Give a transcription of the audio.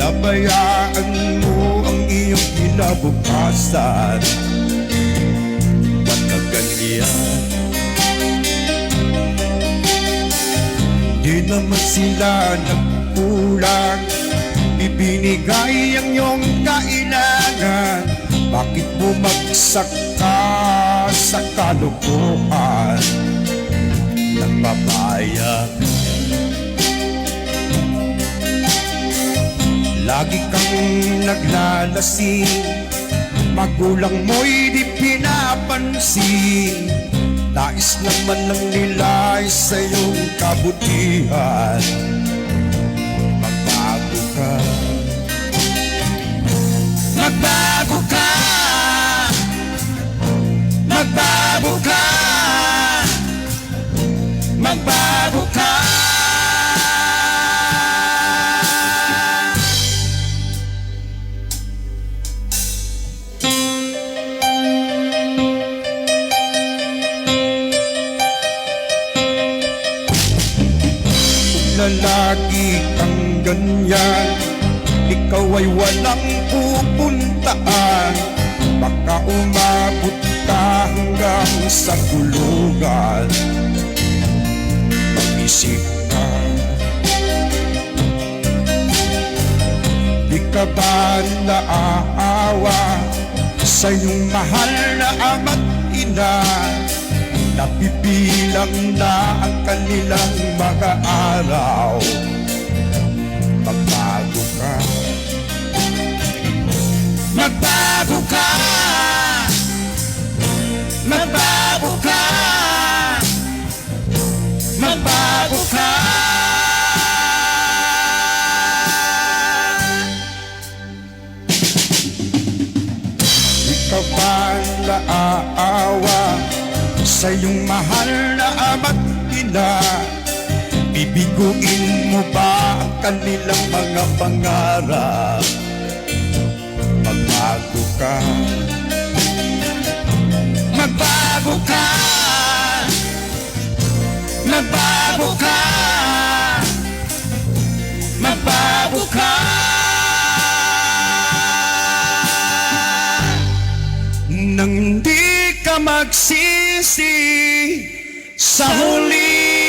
Pinabayaan mo ang iyong kinabukasan. Ba't na ganyan? Di naman sila nagkulang, ibinigay ang iyong kailangan. Bakit bumagsak ka sa kalukuhan? Nagbabayag, lagi kang naglalasing, magulang mo'y di pinapansin. Nais naman ng nila sa iyong kabutihan. Magbago ka, magbago ka, magbago ka, magbago ka. Lagi kang ganyan, ikaw ay walang pupuntaan. Baka umabot ka hanggang sa kulungan. Mag-isip ka, di ka ba naaawa sa iyong mahal na ama't ina? Napipilang na ang kanilang mga araw. Magbago ka, magbago ka, magbago ka, magbago ka. Di ka ba naaawa sa iyong mahal na ama't ina? Bibiguin mo ba ang kanilang mga pangarap? Magbago ka, magbago ka, magbago ka, magbago ka. Nang di ka magsisi sa huli